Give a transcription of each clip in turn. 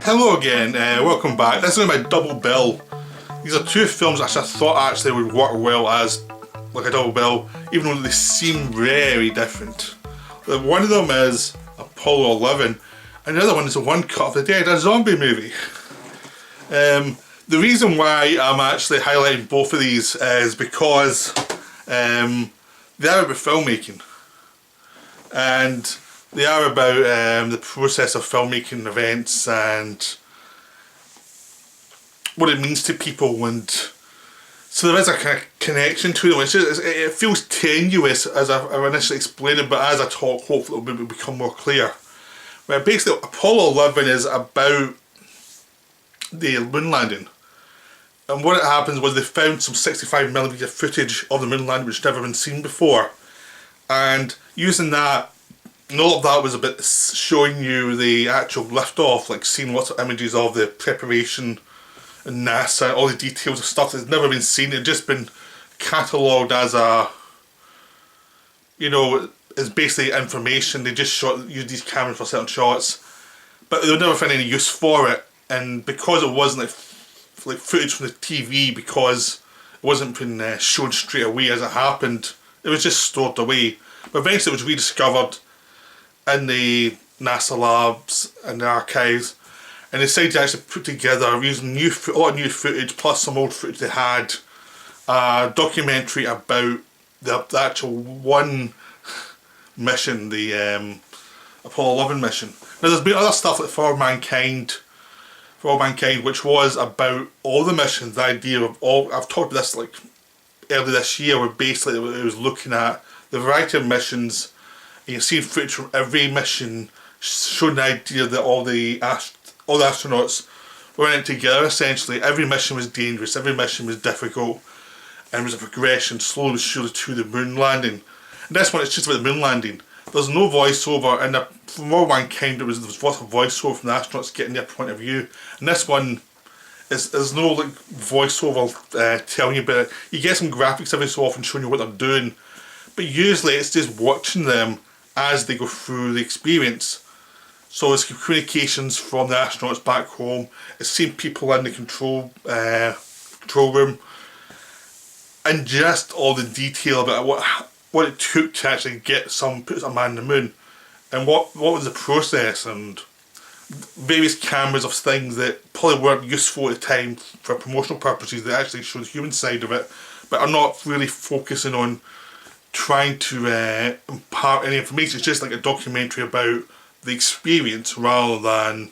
Hello again, welcome back. This is my double bill. These are two films which I thought actually would work well as like a double bill, even though they seem very different. One of them is Apollo 11 and the other one is The One Cut of the Dead, a zombie movie. The reason why I'm actually highlighting both of these is because they are about filmmaking, and they are about the process of filmmaking events and what it means to people, and so there is a kind of connection to them. It feels tenuous as I initially explained it, but as I talk, hopefully it will become more clear. But basically, Apollo 11 is about the moon landing. And what happens was they found some 65mm footage of the moon landing which had never been seen before. And using that, and all of that was a bit showing you the actual liftoff, like seeing lots of images of the preparation and NASA, all the details of stuff that's never been seen. It had just been catalogued as a, you know, it's basically information. They just used these cameras for certain shots, but they would never find any use for it. And because it wasn't like footage from the TV, because it wasn't being shown straight away as it happened, it was just stored away. But eventually it was rediscovered in the NASA labs and the archives, and they decided to actually put together, using a lot of new footage plus some old footage they had, a documentary about the actual one mission, the Apollo 11 mission. Now there's been other stuff like For All Mankind, which was about all the missions. The idea of all, I've talked about this like early this year, where basically it was looking at the variety of missions. You can see footage from every mission, showing the idea that all the astronauts were in it together. Essentially, every mission was dangerous, every mission was difficult, and it was a progression slowly but surely to the moon landing. And this one, it's just about the moon landing. There's no voiceover, and from All Mankind there was lots of voiceover from the astronauts getting their point of view. And this one, there's no like voiceover telling you about it. You get some graphics every so often showing you what they're doing, but usually it's just watching them as they go through the experience. So it's communications from the astronauts back home, it's seeing people in the control room, and just all the detail about what it took to actually put a man on the moon, and what was the process, and various cameras of things that probably weren't useful at the time for promotional purposes that actually show the human side of it, but are not really focusing on trying to impart any information. It's just like a documentary about the experience rather than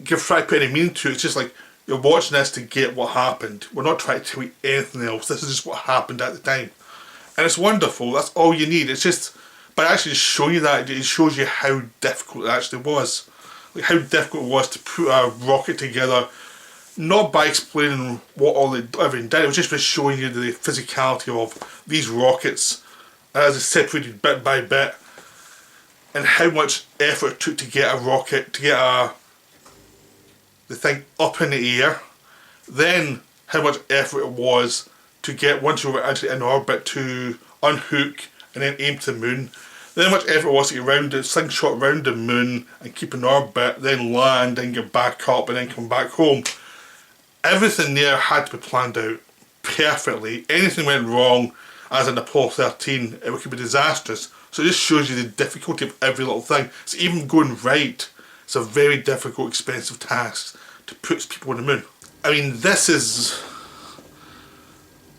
try to put any meaning to it. It's just like, you're watching this to get what happened. We're not trying to tell you anything else. This is just what happened at the time. And it's wonderful. That's all you need. It's just, by actually just showing you that, it shows you how difficult it actually was. Like how difficult it was to put a rocket together, not by explaining what everything did. It was just by showing you the physicality of these rockets as it's separated bit by bit, and how much effort it took to get a rocket, to get the thing up in the air, then how much effort it was to get, once you were actually in orbit, to unhook and then aim to the moon. Then how much effort it was to get around the slingshot around the moon and keep in orbit, then land and get back up and then come back home. Everything there had to be planned out perfectly. Anything went wrong, as in Apollo 13, it could be disastrous. So it just shows you the difficulty of every little thing. So even going right, it's a very difficult, expensive task to put people on the moon. I mean, this is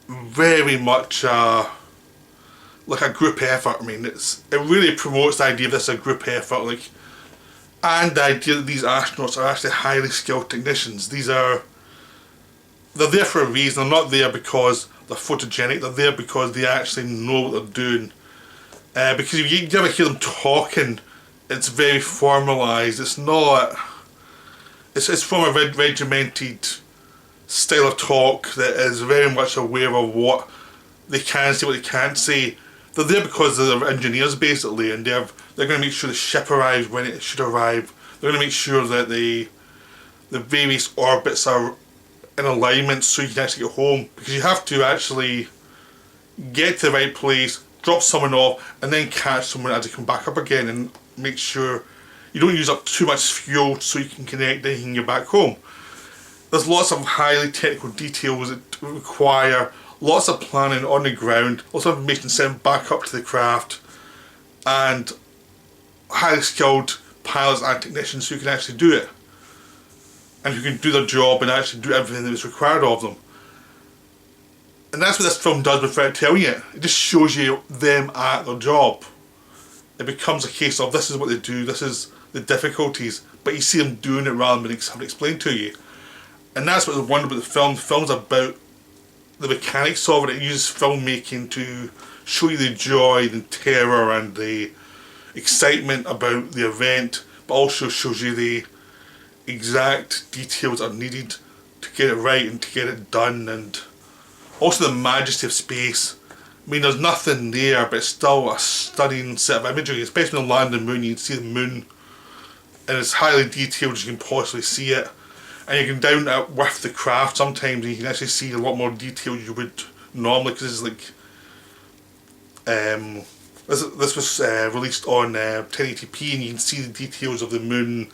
very much like a group effort. I mean, it really promotes the idea of this as a group effort, like, and the idea that these astronauts are actually highly skilled technicians. They're there for a reason. They're not there because they're photogenic. They're there because they actually know what they're doing. Because if you ever hear them talking, it's very formalised. It's not. It's from a regimented style of talk that is very much aware of what they can say, what they can't say. They're there because they're engineers basically, and they're going to make sure the ship arrives when it should arrive. They're going to make sure that the various orbits are in alignment so you can actually get home, because you have to actually get to the right place, drop someone off, and then catch someone as they come back up again, and make sure you don't use up too much fuel so you can connect anything you're back home. There's lots of highly technical details that require lots of planning on the ground, lots of information sent back up to the craft, and highly skilled pilots and technicians who can actually do it, and who can do their job and actually do everything that is required of them. And that's what this film does without telling you. It just shows you them at their job. It becomes a case of this is what they do, this is the difficulties, but you see them doing it rather than having it explained to you. And that's what's wonderful about the film. The film's about the mechanics of it. It uses filmmaking to show you the joy, the terror and the excitement about the event, but also shows you the exact details that are needed to get it right and to get it done, and also the majesty of space. I mean, there's nothing there, but it's still a stunning set of imagery, especially when you land on the moon. You can see the moon, and it's highly detailed as you can possibly see it. And you can down it with the craft sometimes, and you can actually see a lot more detail you would normally, because it's like this was released on 1080p, and you can see the details of the moon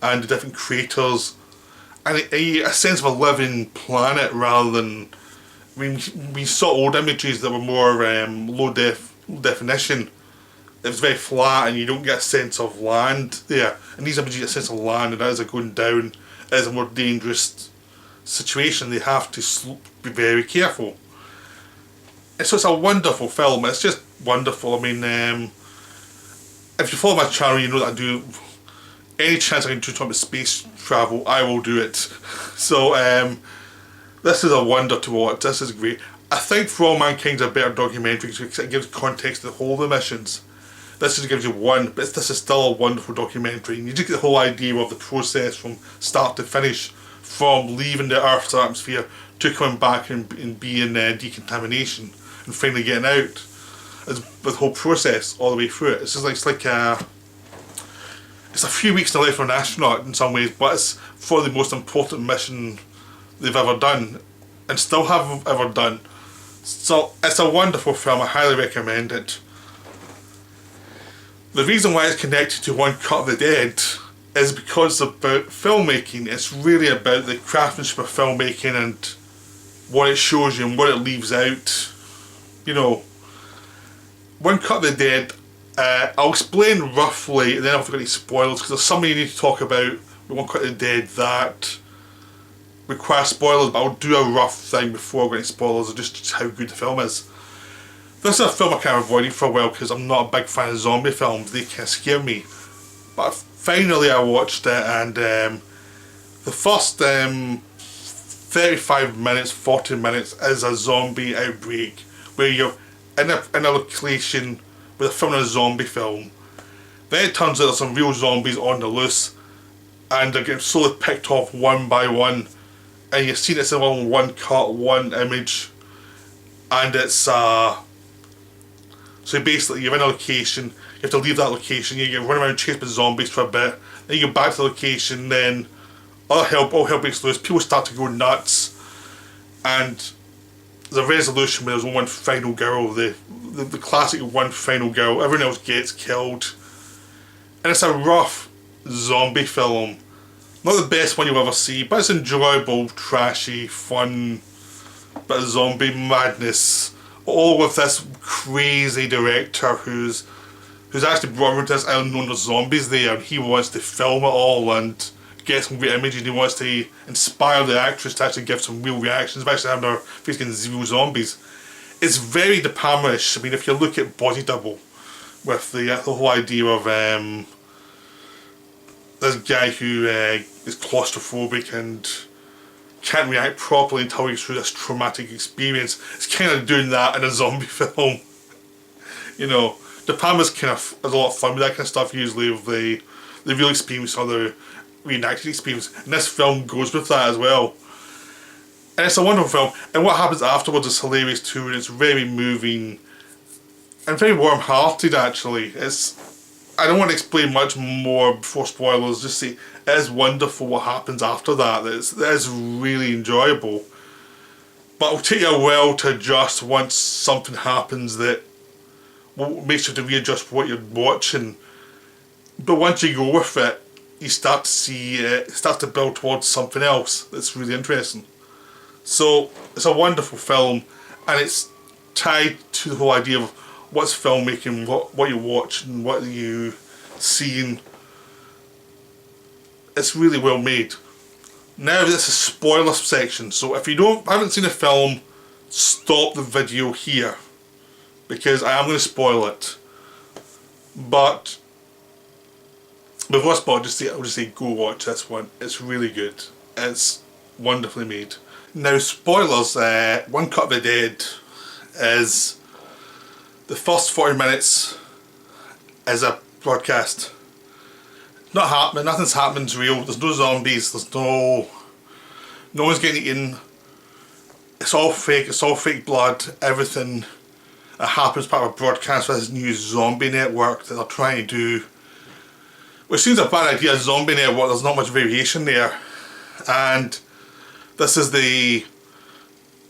and the different craters, and a sense of a living planet rather than. I mean, we saw old images that were more low definition. It was very flat, and you don't get a sense of land there. And these images get a sense of land, and as they're going down, it is a more dangerous situation. They have to be very careful. And so it's a wonderful film. It's just wonderful. I mean, if you follow my channel, you know that I do any chance I can do talk about space travel, I will do it. So this is a wonder to watch. This is great. I think For All Mankind's a better documentary because it gives context to the whole of the missions. This just gives you one, but this is still a wonderful documentary, and you just get the whole idea of the process from start to finish, from leaving the Earth's atmosphere to coming back and being decontamination and finally getting out. It's the whole process all the way through it. It's just like it's a few weeks in the life of an astronaut in some ways, but it's for the most important mission they've ever done and still have ever done. So it's a wonderful film. I highly recommend it. The reason why it's connected to One Cut of the Dead is because it's about filmmaking. It's really about the craftsmanship of filmmaking and what it shows you and what it leaves out. You know, One Cut of the Dead, I'll explain roughly, and then I'll forget any spoilers, because there's something you need to talk about with One Cut of the Dead that requires spoilers, but I'll do a rough thing before I go into spoilers of just how good the film is. This is a film I can't avoid it for a while because I'm not a big fan of zombie films. They kind of scare me. But finally I watched it, and the first 35 minutes, 40 minutes is a zombie outbreak where you're in a location where they're filming a zombie film. Then it turns out there's some real zombies on the loose, and they're getting slowly picked off one by one, and you've seen it's in one cut, one image, and it's so basically you're in a location, you have to leave that location, you run around chased by zombies for a bit, then you go back to the location, then all hell breaks loose, people start to go nuts, and there's a resolution where there's one final girl, the classic one final girl, everyone else gets killed. And it's a rough zombie film. Not the best one you'll ever see, but it's enjoyable, trashy, fun, bit of zombie madness. All with this crazy director who's actually brought into this island known as zombies there, and he wants to film it all and get some great images, and he wants to inspire the actress to actually give some real reactions, especially having her facing real zombies. It's very De Palma-ish. I mean, if you look at Body Double, with the whole idea of this guy who is claustrophobic and can't react properly until he's through this traumatic experience. It's kind of doing that in a zombie film. You know, De Palma's kind of has a lot of fun with that kind of stuff usually, with the real experience or the reenacted experience. And this film goes with that as well. And it's a wonderful film. And what happens afterwards is hilarious too, and it's very moving and very warm-hearted actually. I don't want to explain much more before spoilers, just say it is wonderful what happens after that. It is really enjoyable. But it'll take you a while to adjust once something happens that makes you have to readjust what you're watching. But once you go with it, you start to see it starts to build towards something else that's really interesting. So it's a wonderful film, and it's tied to the whole idea of what's filmmaking, what you watch and what you see. It's really well made. Now this is spoiler section, so if you haven't seen the film, stop the video here, because I am going to spoil it. But before I spoil it, I'll just say go watch this one. It's really good. It's wonderfully made. Now spoilers, One Cut of the Dead is the first 40 minutes is a broadcast. Not happening, nothing's happening's real, there's no zombies, no one's getting eaten. It's all fake blood, everything that happens part of a broadcast for this new zombie network that they're trying to do. Which seems a bad idea, a zombie network, there's not much variation there. And this is the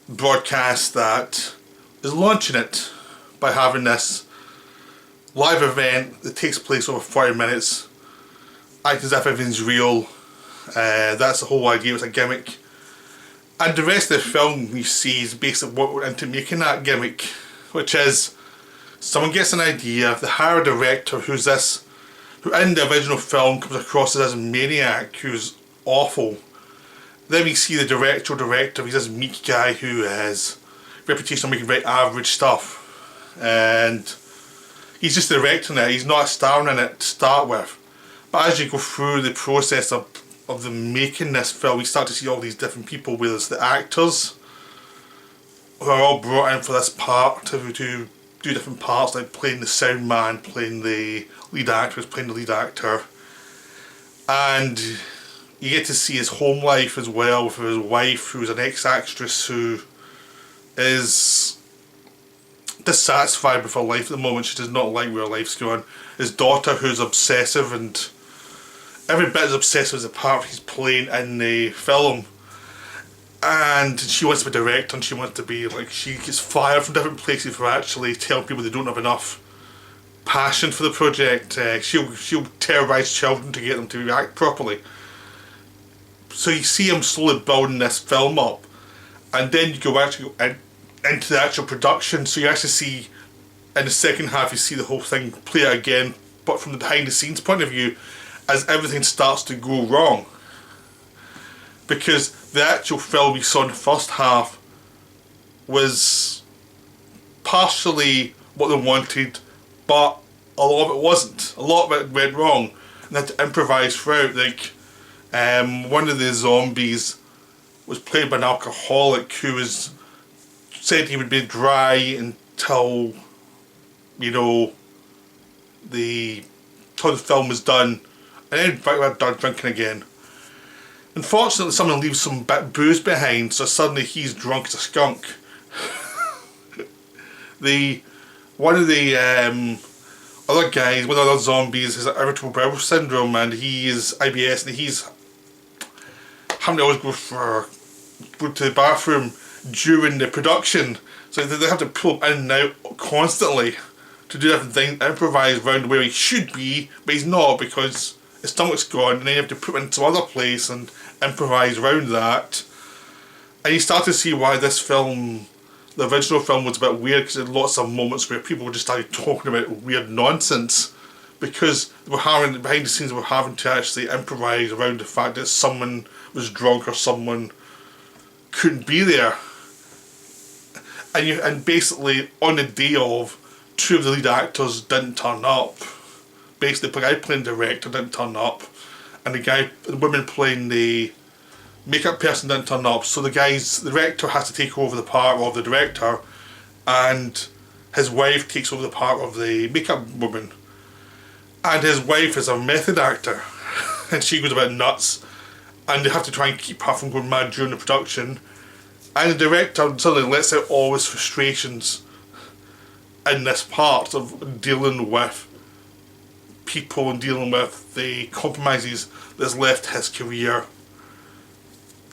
broadcast that is launching it by having this live event that takes place over 40 minutes. Act as if everything's real. That's the whole idea, it's a gimmick. And the rest of the film you see is basically what went into making that gimmick, which is someone gets an idea, they hire a director who in the original film comes across as this maniac who's awful. Then we see the director, he's this meek guy who has a reputation of making very average stuff. And he's just directing it, he's not starring in it to start with. But as you go through the process of them making this film, you start to see all these different people, whether it's the actors who are all brought in for this part to do different parts, like playing the sound man, playing the lead actress, playing the lead actor. And you get to see his home life as well, with his wife, who's an ex-actress who is dissatisfied with her life at the moment. She does not like where her life's going. His daughter, who's obsessive, and every bit as obsessive as the part he's playing in the film. And she wants to be a director, and she wants to be like, she gets fired from different places for actually telling people they don't have enough passion for the project. She'll terrorise children to get them to act properly. So you see him slowly building this film up, and then you go actually into the actual production. So you actually see in the second half, you see the whole thing play out again, but from the behind the scenes point of view, as everything starts to go wrong. Because the actual film you saw in the first half was partially what they wanted, but a lot of it wasn't. A lot of it went wrong, and they had to improvise throughout. Like, one of the zombies was played by an alcoholic who was said he would be dry until, till the film was done, and then went done drinking again. Unfortunately, someone leaves some booze behind, so suddenly he's drunk as a skunk. One of the other guys, one of the other zombies, has irritable bowel syndrome, and he is IBS, and he's having to always go to the bathroom during the production, so they have to pull him in and out constantly to do different things, improvise around where he should be, but he's not because his stomach's gone, and then you have to put him in some other place and improvise around that. And you start to see why this film, the original film, was a bit weird, because there were lots of moments where people just started talking about weird nonsense, because they were having, behind the scenes, they were having to actually improvise around the fact that someone was drunk or someone couldn't be there. And basically on the day of, two of the lead actors didn't turn up. Basically the guy playing the director didn't turn up, and the woman playing the makeup person didn't turn up, so the director has to take over the part of the director, and his wife takes over the part of the makeup woman. And his wife is a method actor and she goes a bit nuts, and they have to try and keep her from going mad during the production. And the director suddenly lets out all his frustrations in this part of dealing with people and dealing with the compromises that's left his career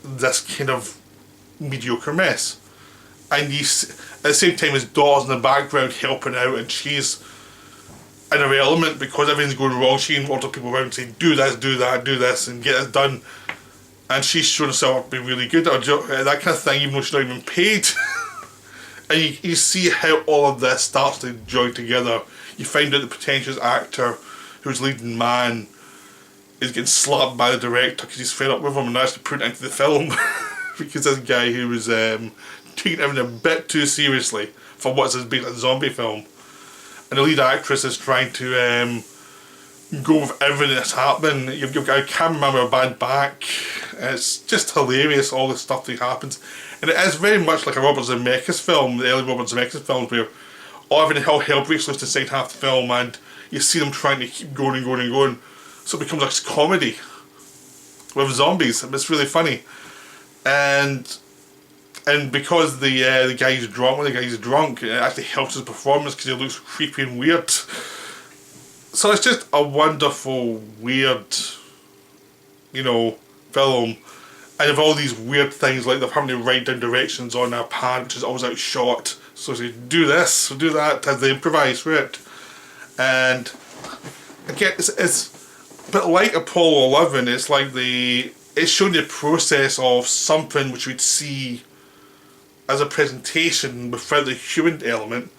this kind of mediocre mess. And at the same time his daughter's in the background helping out, and she's in her element because everything's going wrong. She can order people around saying, do this, do that, do this, and get it done. And she's shown herself to be really good at her job, that kind of thing, even though she's not even paid. And you see how all of this starts to join together. You find out the pretentious actor who's leading man is getting slapped by the director because he's fed up with him and actually put it into the film. Because this guy who was taking everything a bit too seriously for what's basically a zombie film. And the lead actress is trying to go with everything that's happening. You've got a cameraman with a bad back. It's just hilarious, all the stuff that happens. And it is very much like a Robert Zemeckis film, the early Robert Zemeckis films, where everything hell breaks loose in the second half of the film and you see them trying to keep going and going and going. So it becomes like a comedy with zombies. It's really funny. And because the guy's drunk, when the guy's drunk, it actually helps his performance because he looks creepy and weird. So it's just a wonderful, weird, film. And of all these weird things, like they're having to write down directions on a pad, which is always outshot. So they do this, do that, as they improvise for it. And again, it's a bit like Apollo 11. It's like it's showing the process of something which we'd see as a presentation without the human element.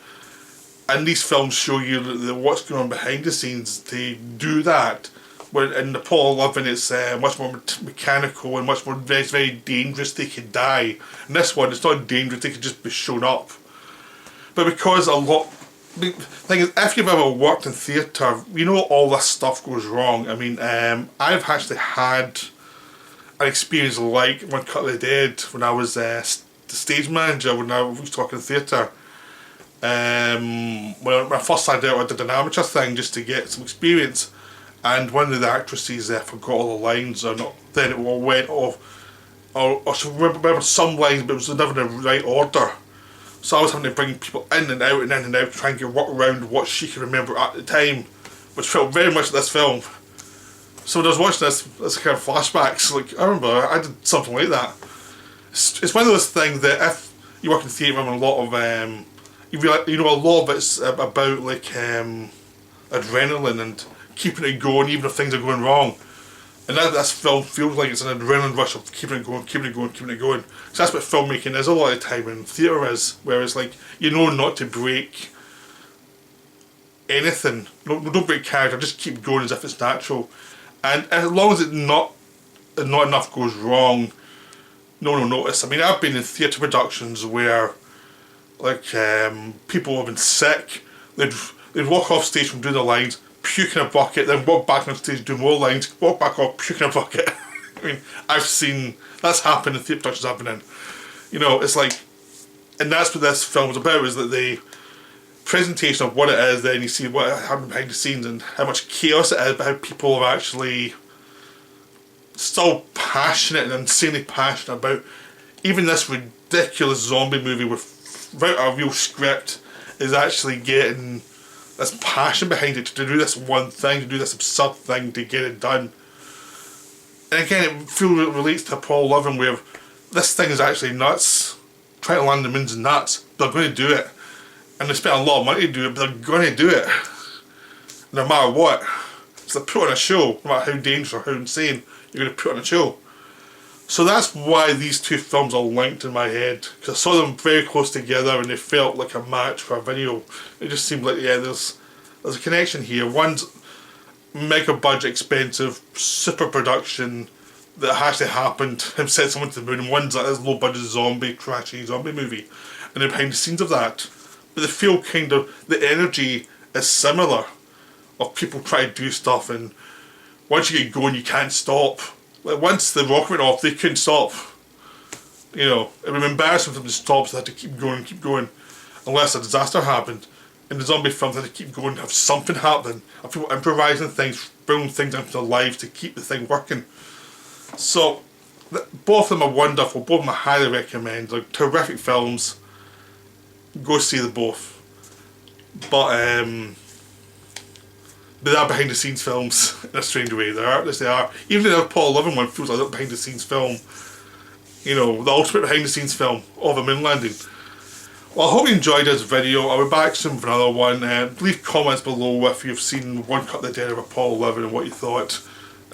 And these films show you what's going on behind the scenes to do that. Where in Apollo 11 it's much more mechanical and much more very dangerous. They could die. In this one it's not dangerous, they could just be shown up. But because the thing is, if you've ever worked in theatre, all this stuff goes wrong. I mean, I've actually had an experience like One Cut of the Dead when I was the stage manager when I was talking theatre. When I first started out, I did an amateur thing just to get some experience, and one of the actresses forgot all the lines, or not. Then it all went off, or she remembered some lines, but it was never in the right order. So I was having to bring people in and out and in and out, trying to work around what she could remember at the time, which felt very much like this film. So when I was watching this kind of flashbacks, like I remember I did something like that. It's one of those things that if you work in theatre, a lot of you realize, a lot of it's about like adrenaline and keeping it going even if things are going wrong. And this film feels like it's an adrenaline rush of keeping it going, keeping it going, keeping it going. So that's what filmmaking is a lot of the time, and theatre is, where it's like, not to break anything. Don't break character, just keep going as if it's natural. And as long as not enough goes wrong, no one will notice. I mean, I've been in theatre productions where like people have been sick, they'd walk off stage from doing the lines, puke in a bucket, then walk back on stage, do more lines, walk back off, puke in a bucket. I mean, I've seen that's happen in theatre productions I've been in. It's like, and that's what this film is about, is that the presentation of what it is, then you see what happened behind the scenes and how much chaos it is, but how people are actually still passionate and insanely passionate about even this ridiculous zombie movie without a real script is actually getting this passion behind it to do this one thing, to do this absurd thing, to get it done. And again, it relates to Apollo 11, where this thing is actually nuts. Trying to land the moon's nuts. They're going to do it. And they spent a lot of money to do it, but they're going to do it. No matter what. So they put on a show, no matter how dangerous or how insane, you're going to put on a show. So that's why these two films are linked in my head, because I saw them very close together and they felt like a match for a video. It just seemed like, yeah, there's a connection here. One's mega budget, expensive, super production that actually happened, him sent someone to the moon, and one's like this low budget trashy zombie movie, and they're behind the scenes of that. But they feel kind of, the energy is similar, of people trying to do stuff, and once you get going you can't stop. Like once the rocket went off, they couldn't stop. It would be embarrassing for them to stop, so they had to keep going, unless a disaster happened. In the zombie films, they had to keep going, have something happen, have people improvising things, bringing things into their lives to keep the thing working. So, both of them are wonderful, both of them I highly recommend. They're terrific films. Go see them both. But they are behind the scenes films in a strange way. They are. Even the Apollo 11 one feels like a behind the scenes film. The ultimate behind the scenes film of a moon landing. Well, I hope you enjoyed this video. I'll be back soon for another one. Leave comments below if you've seen One Cut the Dead of Apollo 11 and what you thought.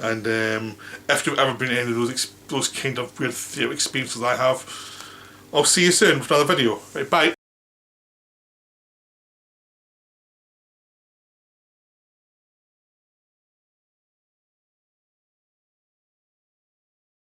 And if you've ever been in any of those kind of weird theatre experiences I have. I'll see you soon for another video. Right, bye.